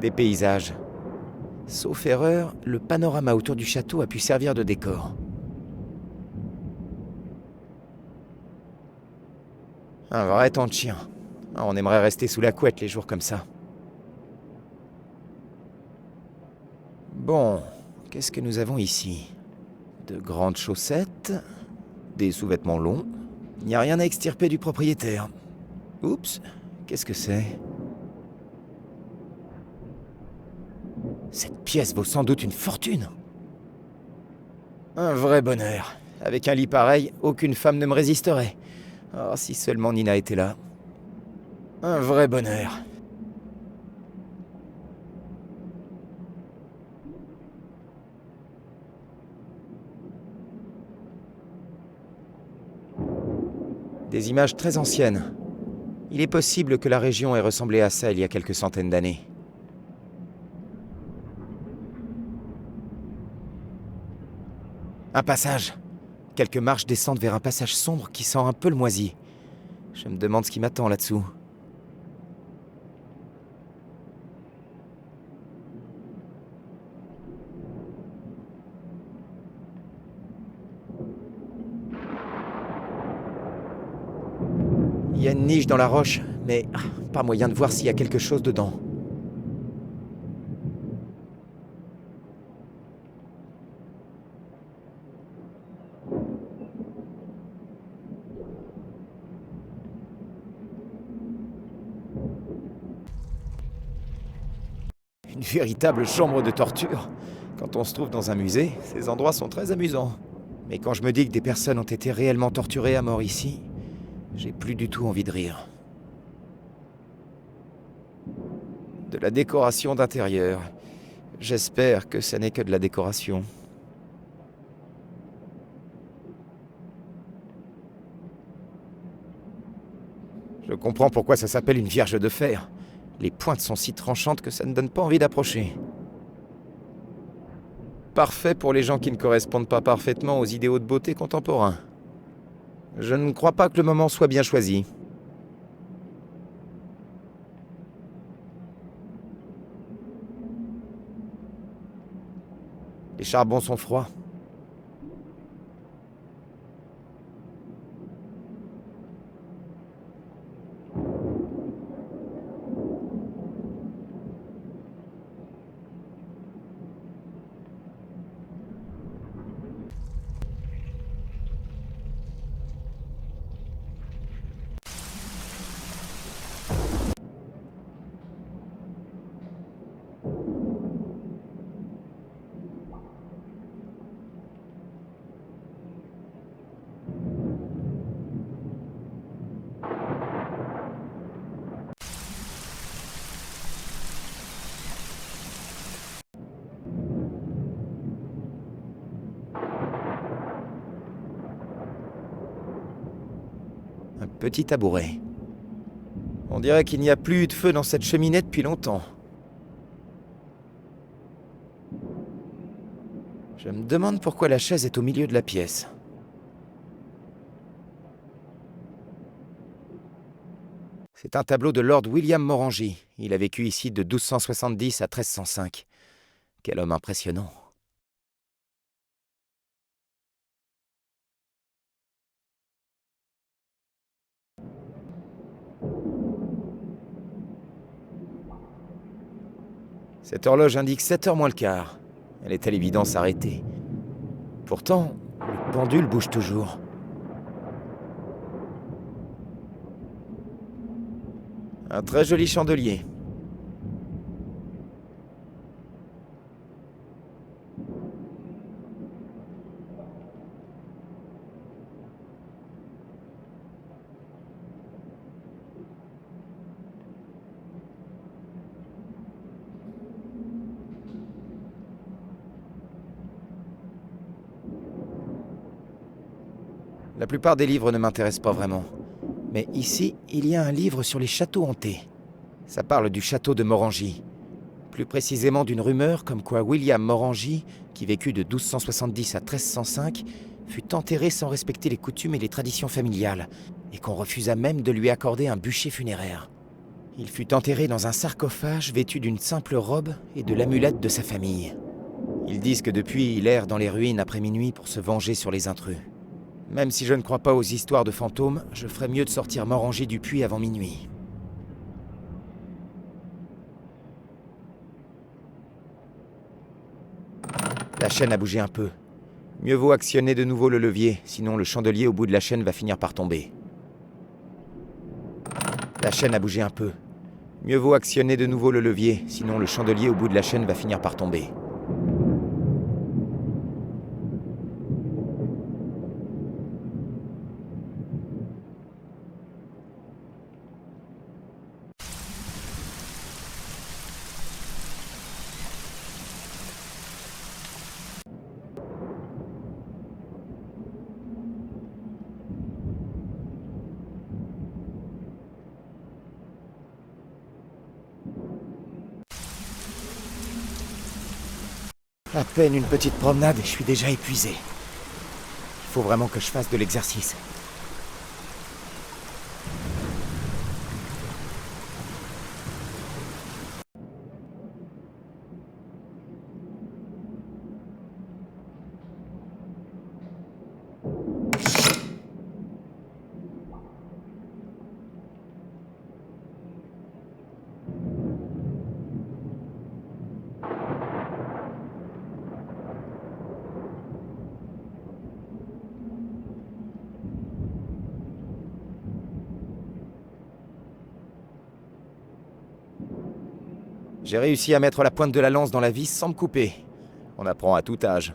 Des paysages. Sauf erreur, le panorama autour du château a pu servir de décor. Un vrai temps de chien. Ah, on aimerait rester sous la couette les jours comme ça. Bon, qu'est-ce que nous avons ici? De grandes chaussettes, des sous-vêtements longs. Il n'y a rien à extirper du propriétaire. Oups, qu'est-ce que c'est? Cette pièce vaut sans doute une fortune. Un vrai bonheur. Avec un lit pareil, aucune femme ne me résisterait. Oh, si seulement Nina était là. Un vrai bonheur. Des images très anciennes. Il est possible que la région ait ressemblé à ça il y a quelques centaines d'années. Un passage. Quelques marches descendent vers un passage sombre qui sent un peu le moisi. Je me demande ce qui m'attend là-dessous. Il y a une niche dans la roche, mais pas moyen de voir s'il y a quelque chose dedans. Une véritable chambre de torture. Quand on se trouve dans un musée, ces endroits sont très amusants. Mais quand je me dis que des personnes ont été réellement torturées à mort ici, j'ai plus du tout envie de rire. De la décoration d'intérieur. J'espère que ça n'est que de la décoration. Je comprends pourquoi ça s'appelle une vierge de fer. Les pointes sont si tranchantes que ça ne donne pas envie d'approcher. Parfait pour les gens qui ne correspondent pas parfaitement aux idéaux de beauté contemporains. Je ne crois pas que le moment soit bien choisi. Les charbons sont froids. Un petit tabouret. On dirait qu'il n'y a plus eu de feu dans cette cheminée depuis longtemps. Je me demande pourquoi la chaise est au milieu de la pièce. C'est un tableau de Lord William Morangy. Il a vécu ici de 1270 à 1305. Quel homme impressionnant. Cette horloge indique 7h moins le quart. Elle est à l'évidence arrêtée. Pourtant, le pendule bouge toujours. Un très joli chandelier. La plupart des livres ne m'intéressent pas vraiment. Mais ici, il y a un livre sur les châteaux hantés. Ça parle du château de Morangy. Plus précisément d'une rumeur comme quoi William Morangy, qui vécut de 1270 à 1305, fut enterré sans respecter les coutumes et les traditions familiales, et qu'on refusa même de lui accorder un bûcher funéraire. Il fut enterré dans un sarcophage vêtu d'une simple robe et de l'amulette de sa famille. Ils disent que depuis, il erre dans les ruines après minuit pour se venger sur les intrus. Même si je ne crois pas aux histoires de fantômes, je ferais mieux de sortir Morangy du puits avant minuit. La chaîne a bougé un peu. Mieux vaut actionner de nouveau le levier, sinon le chandelier au bout de la chaîne va finir par tomber. La chaîne a bougé un peu. Mieux vaut actionner de nouveau le levier, sinon le chandelier au bout de la chaîne va finir par tomber. À peine une petite promenade et je suis déjà épuisé. Il faut vraiment que je fasse de l'exercice. J'ai réussi à mettre la pointe de la lance dans la vis sans me couper. On apprend à tout âge.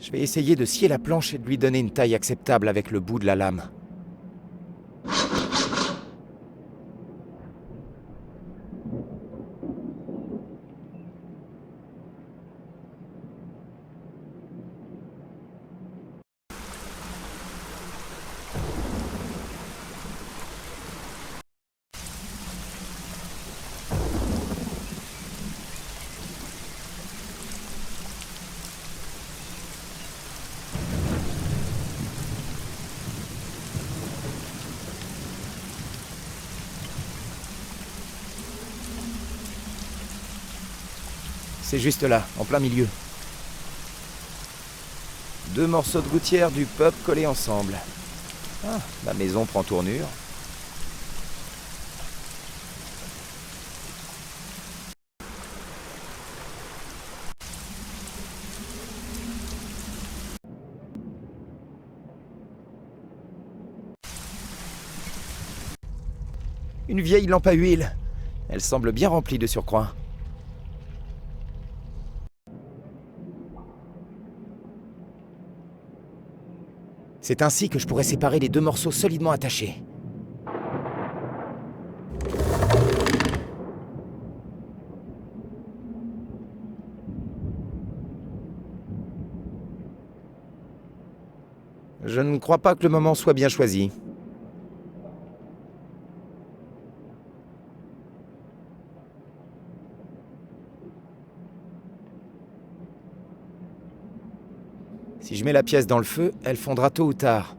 Je vais essayer de scier la planche et de lui donner une taille acceptable avec le bout de la lame. C'est juste là, en plein milieu. 2 morceaux de gouttière du pub collés ensemble. Ah, la maison prend tournure. Une vieille lampe à huile. Elle semble bien remplie de surcroît. C'est ainsi que je pourrais séparer les 2 morceaux solidement attachés. Je ne crois pas que le moment soit bien choisi. Si je mets la pièce dans le feu, elle fondra tôt ou tard.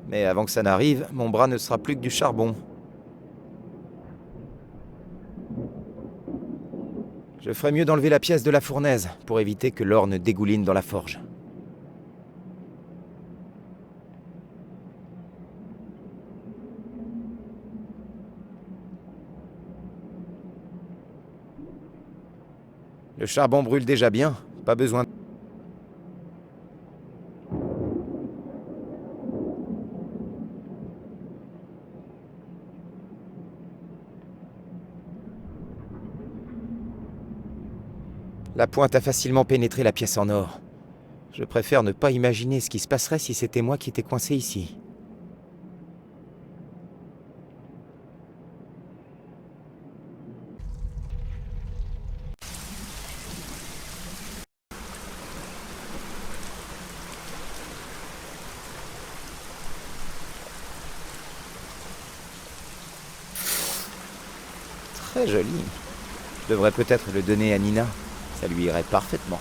Mais avant que ça n'arrive, mon bras ne sera plus que du charbon. Je ferais mieux d'enlever la pièce de la fournaise pour éviter que l'or ne dégouline dans la forge. Le charbon brûle déjà bien, pas besoin. La pointe a facilement pénétré la pièce en or. Je préfère ne pas imaginer ce qui se passerait si c'était moi qui étais coincé ici. Très joli. Je devrais peut-être le donner à Nina. Ça lui irait parfaitement.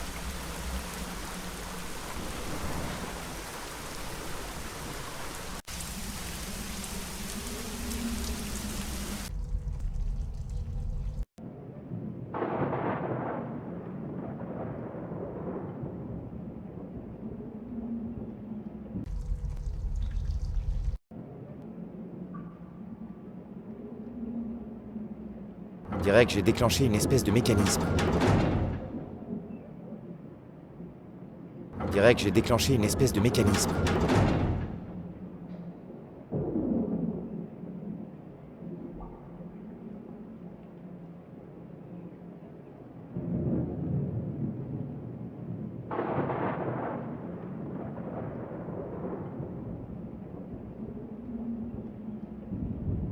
On dirait que j'ai déclenché une espèce de mécanisme. On dirait que j'ai déclenché une espèce de mécanisme.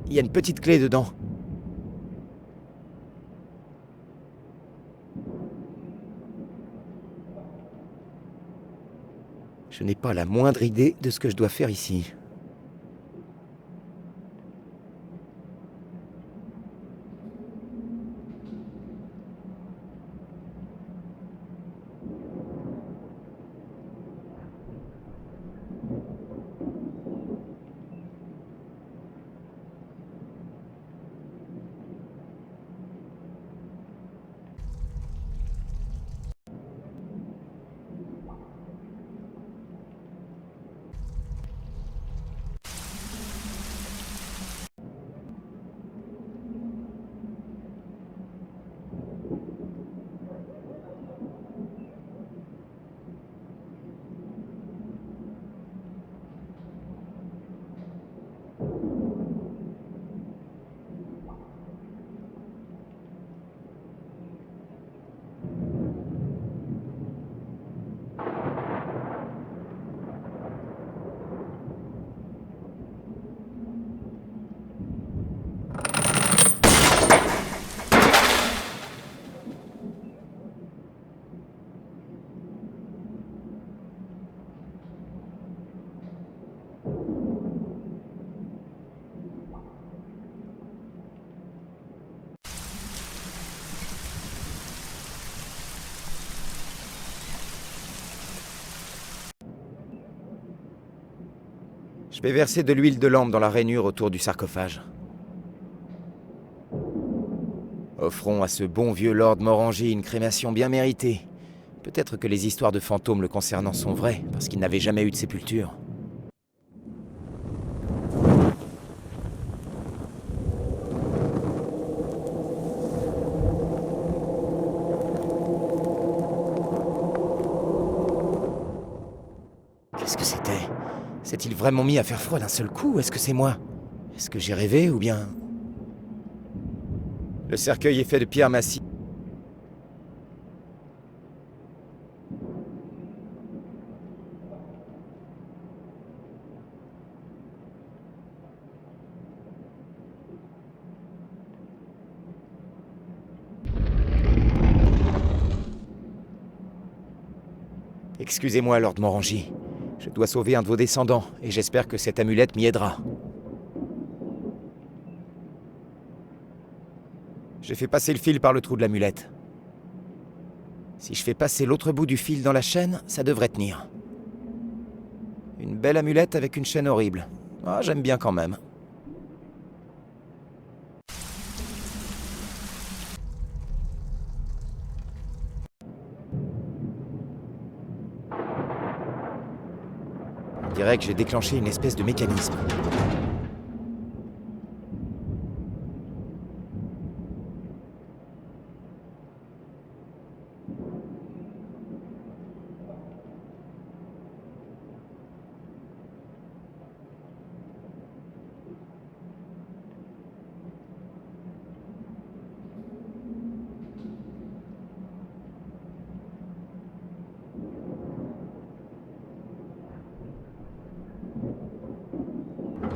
Il y a une petite clé dedans. Je n'ai pas la moindre idée de ce que je dois faire ici. Je vais verser de l'huile de lampe dans la rainure autour du sarcophage. Offrons à ce bon vieux Lord Morangi une crémation bien méritée. Peut-être que les histoires de fantômes le concernant sont vraies, parce qu'il n'avait jamais eu de sépulture. Qu'est-ce que c'était? S'est-il vraiment mis à faire froid d'un seul coup, ou est-ce que c'est moi? Est-ce que j'ai rêvé, ou bien... Le cercueil est fait de pierre massive. Excusez-moi, Lord Morangi. Je dois sauver un de vos descendants, et j'espère que cette amulette m'y aidera. J'ai fait passer le fil par le trou de l'amulette. Si je fais passer l'autre bout du fil dans la chaîne, ça devrait tenir. Une belle amulette avec une chaîne horrible. Ah, j'aime bien quand même. On dirait que j'ai déclenché une espèce de mécanisme.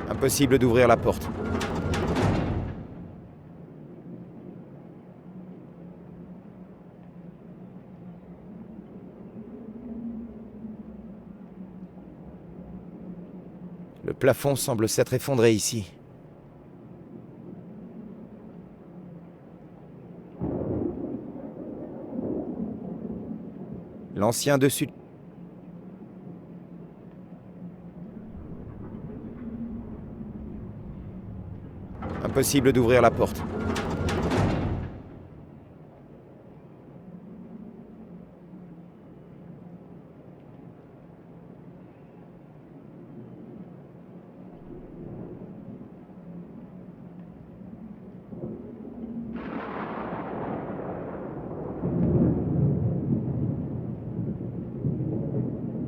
Impossible d'ouvrir la porte. Le plafond semble s'être effondré ici. L'ancien dessus... Impossible d'ouvrir la porte.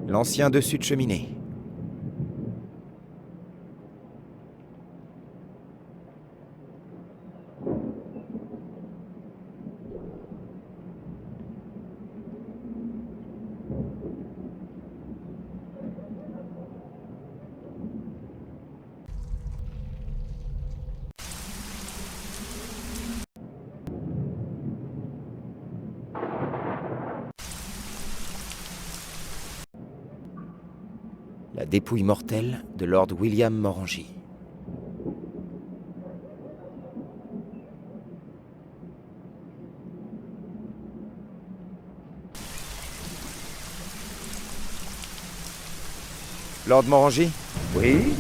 L'ancien dessus de cheminée. La dépouille mortelle de Lord William Morangi. Lord Morangi, Oui?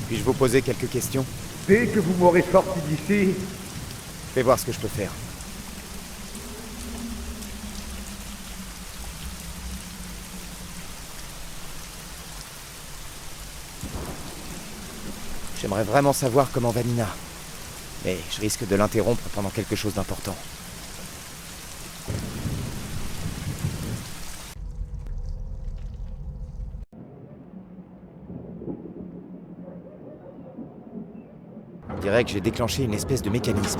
puis-je vous poser quelques questions? Dès que vous m'aurez sorti d'ici, Je vais voir ce que je peux faire. J'aimerais vraiment savoir comment va Nina. Mais je risque de l'interrompre pendant quelque chose d'important. On dirait que j'ai déclenché une espèce de mécanisme.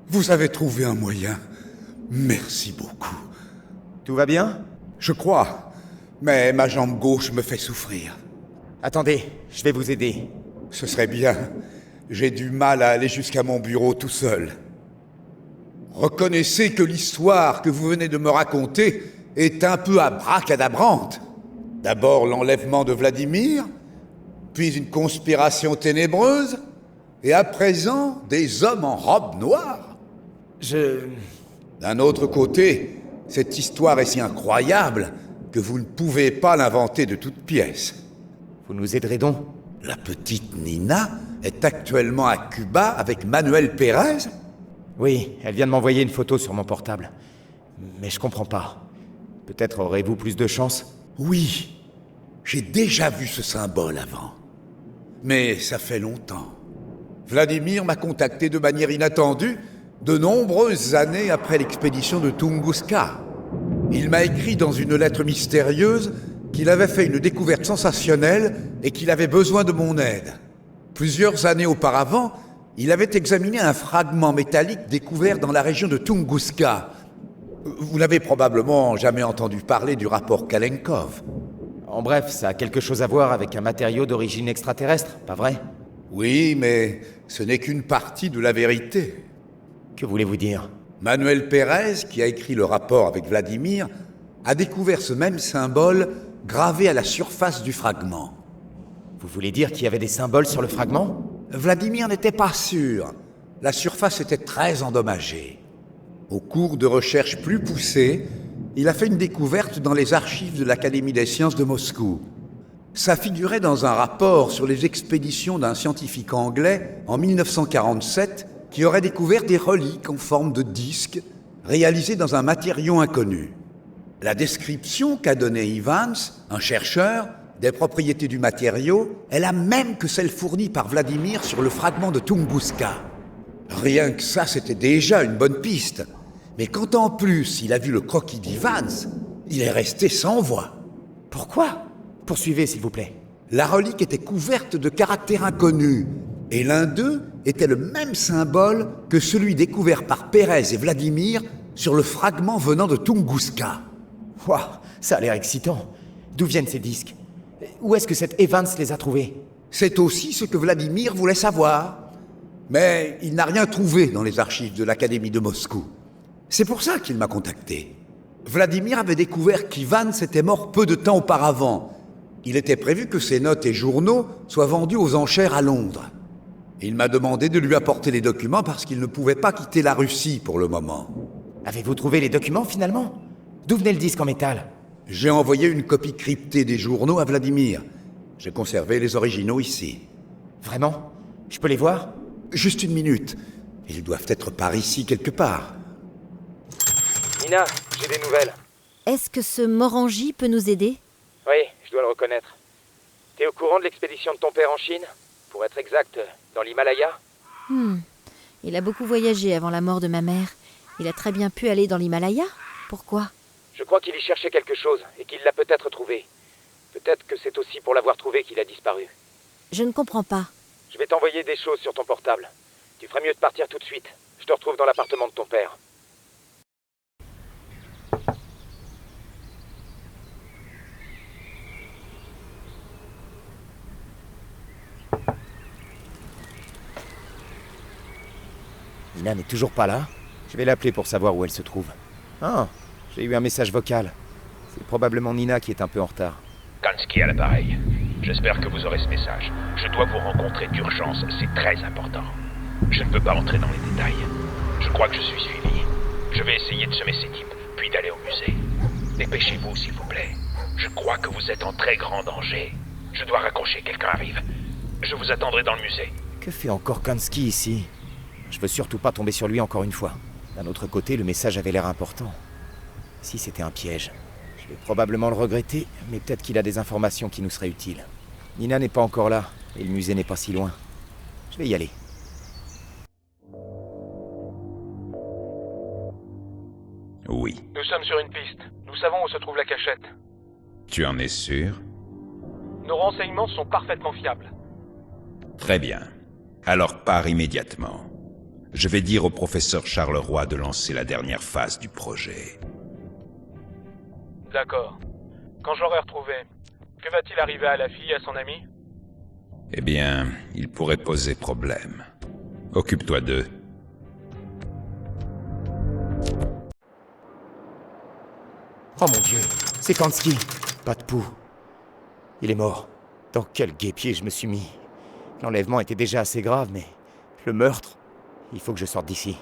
Vous avez trouvé un moyen. Merci beaucoup. Tout va bien? Je crois, mais ma jambe gauche me fait souffrir. Attendez, je vais vous aider. Ce serait bien. J'ai du mal à aller jusqu'à mon bureau tout seul. Reconnaissez que l'histoire que vous venez de me raconter est un peu abracadabrante. D'abord l'enlèvement de Vladimir, puis une conspiration ténébreuse, et à présent des hommes en robe noire. D'un autre côté, cette histoire est si incroyable que vous ne pouvez pas l'inventer de toutes pièces. Vous nous aiderez donc? La petite Nina est actuellement à Cuba avec Manuel Pérez? Oui, elle vient de m'envoyer une photo sur mon portable. Mais je comprends pas. Peut-être aurez-vous plus de chance? Oui, j'ai déjà vu ce symbole avant. Mais ça fait longtemps. Vladimir m'a contacté de manière inattendue de nombreuses années après l'expédition de Tunguska. Il m'a écrit dans une lettre mystérieuse qu'il avait fait une découverte sensationnelle et qu'il avait besoin de mon aide. Plusieurs années auparavant, il avait examiné un fragment métallique découvert dans la région de Tunguska. Vous n'avez probablement jamais entendu parler du rapport Kalenkov. En bref, ça a quelque chose à voir avec un matériau d'origine extraterrestre, pas vrai? Oui, mais ce n'est qu'une partie de la vérité. Que voulez-vous dire? Manuel Pérez, qui a écrit le rapport avec Vladimir, a découvert ce même symbole gravé à la surface du fragment. Vous voulez dire qu'il y avait des symboles sur le fragment? Vladimir n'était pas sûr. La surface était très endommagée. Au cours de recherches plus poussées, il a fait une découverte dans les archives de l'Académie des sciences de Moscou. Ça figurait dans un rapport sur les expéditions d'un scientifique anglais en 1947 qui aurait découvert des reliques en forme de disques réalisées dans un matériau inconnu. La description qu'a donnée Evans, un chercheur, des propriétés du matériau est la même que celle fournie par Vladimir sur le fragment de Tunguska. Rien que ça, c'était déjà une bonne piste. Mais quand en plus il a vu le croquis d'Evans, il est resté sans voix. Pourquoi? Poursuivez, s'il vous plaît. La relique était couverte de caractères inconnus, et l'un d'eux était le même symbole que celui découvert par Pérez et Vladimir sur le fragment venant de Tunguska. Waouh, ça a l'air excitant. D'où viennent ces disques? Où est-ce que cet Evans les a trouvés? C'est aussi ce que Vladimir voulait savoir. Mais il n'a rien trouvé dans les archives de l'Académie de Moscou. C'est pour ça qu'il m'a contacté. Vladimir avait découvert qu'Ivans était mort peu de temps auparavant. Il était prévu que ses notes et journaux soient vendus aux enchères à Londres. Il m'a demandé de lui apporter les documents parce qu'il ne pouvait pas quitter la Russie pour le moment. Avez-vous trouvé les documents finalement? D'où venait le disque en métal? J'ai envoyé une copie cryptée des journaux à Vladimir. J'ai conservé les originaux ici. Vraiment? Je peux les voir? Juste une minute. Ils doivent être par ici quelque part. Nina, j'ai des nouvelles. Est-ce que ce Morangi peut nous aider? Oui, je dois le reconnaître. T'es au courant de l'expédition de ton père en Chine? Pour être exact, dans l'Himalaya? Il a beaucoup voyagé avant la mort de ma mère. Il a très bien pu aller dans l'Himalaya. Pourquoi? Je crois qu'il y cherchait quelque chose et qu'il l'a peut-être trouvé. Peut-être que c'est aussi pour l'avoir trouvé qu'il a disparu. Je ne comprends pas. Je vais t'envoyer des choses sur ton portable. Tu ferais mieux de partir tout de suite. Je te retrouve dans l'appartement de ton père. Nina n'est toujours pas là? Je vais l'appeler pour savoir où elle se trouve. Ah, j'ai eu un message vocal. C'est probablement Nina qui est un peu en retard. Kansky à l'appareil. J'espère que vous aurez ce message. Je dois vous rencontrer d'urgence, c'est très important. Je ne peux pas entrer dans les détails. Je crois que je suis suivi. Je vais essayer de semer ces types, puis d'aller au musée. Dépêchez-vous, s'il vous plaît. Je crois que vous êtes en très grand danger. Je dois raccrocher, quelqu'un arrive. Je vous attendrai dans le musée. Que fait encore Kansky ici? Je veux surtout pas tomber sur lui encore une fois. D'un autre côté, le message avait l'air important. Si c'était un piège, je vais probablement le regretter, mais peut-être qu'il a des informations qui nous seraient utiles. Nina n'est pas encore là, et le musée n'est pas si loin. Je vais y aller. Oui. Nous sommes sur une piste. Nous savons où se trouve la cachette. Tu en es sûr? Nos renseignements sont parfaitement fiables. Très bien. Alors pars immédiatement. Je vais dire au professeur Charleroi de lancer la dernière phase du projet. D'accord. Quand je l'aurai retrouvé, que va-t-il arriver à la fille et à son ami? Eh bien, il pourrait poser problème. Occupe-toi d'eux. Oh mon Dieu, c'est Kansky. Pas de pouls. Il est mort. Dans quel guêpier je me suis mis? L'enlèvement était déjà assez grave, mais le meurtre, il faut que je sorte d'ici.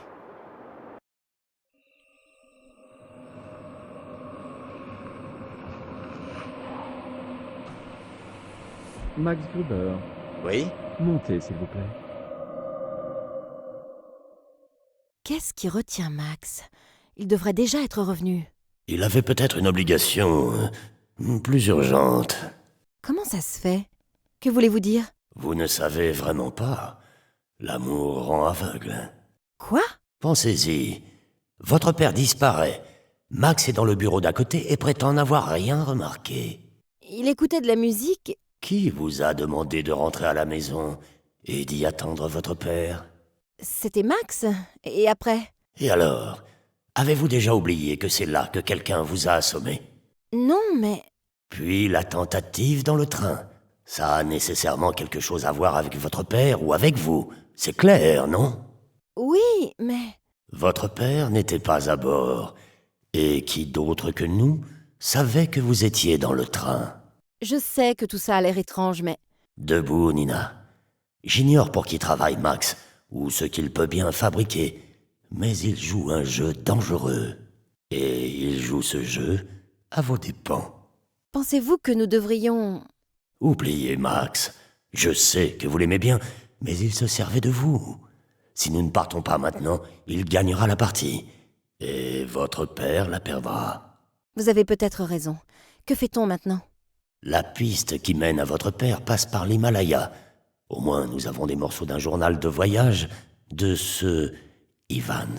Max Gruber. Oui? Montez, s'il vous plaît. Qu'est-ce qui retient Max? Il devrait déjà être revenu. Il avait peut-être une obligation plus urgente. Comment ça se fait? Que voulez-vous dire? Vous ne savez vraiment pas. L'amour rend aveugle. Quoi? Pensez-y. Votre père disparaît. Max est dans le bureau d'à côté et prétend n'avoir rien remarqué. Il écoutait de la musique. Qui vous a demandé de rentrer à la maison et d'y attendre votre père? C'était Max. Et après? Et alors? Avez-vous déjà oublié que c'est là que quelqu'un vous a assommé? Non, mais... Puis la tentative dans le train. Ça a nécessairement quelque chose à voir avec votre père ou avec vous. C'est clair, non? Oui, mais... Votre père n'était pas à bord. Et qui d'autre que nous savait que vous étiez dans le train? Je sais que tout ça a l'air étrange, mais... Debout, Nina. J'ignore pour qui travaille Max, ou ce qu'il peut bien fabriquer, mais il joue un jeu dangereux. Et il joue ce jeu à vos dépens. Pensez-vous que nous devrions... Oubliez Max. Je sais que vous l'aimez bien, mais il se servait de vous. Si nous ne partons pas maintenant, il gagnera la partie. Et votre père la perdra. Vous avez peut-être raison. Que fait-on maintenant? La piste qui mène à votre père passe par l'Himalaya. Au moins, nous avons des morceaux d'un journal de voyage de ce Evans.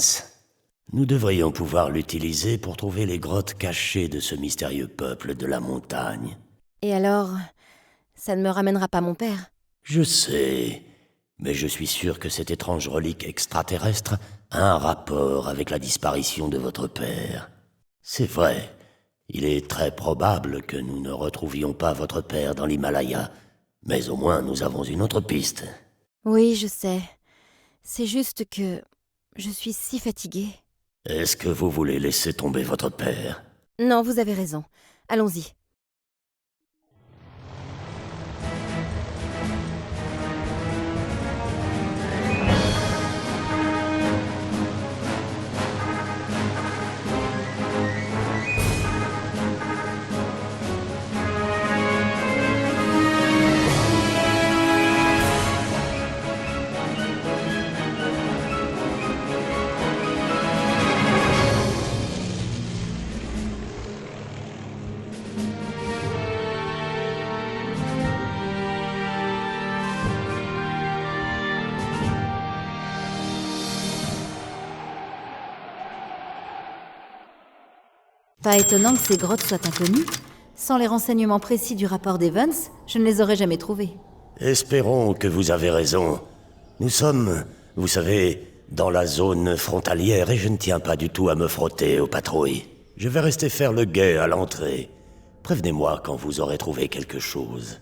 Nous devrions pouvoir l'utiliser pour trouver les grottes cachées de ce mystérieux peuple de la montagne. Et alors, ça ne me ramènera pas mon père? Je sais, mais je suis sûr que cette étrange relique extraterrestre a un rapport avec la disparition de votre père. C'est vrai. Il est très probable que nous ne retrouvions pas votre père dans l'Himalaya, mais au moins nous avons une autre piste. Oui, je sais. C'est juste que je suis si fatiguée. Est-ce que vous voulez laisser tomber votre père? Non, vous avez raison. Allons-y. Pas étonnant que ces grottes soient inconnues. Sans les renseignements précis du rapport d'Evans, je ne les aurais jamais trouvées. Espérons que vous avez raison. Nous sommes, vous savez, dans la zone frontalière et je ne tiens pas du tout à me frotter aux patrouilles. Je vais rester faire le guet à l'entrée. Prévenez-moi quand vous aurez trouvé quelque chose.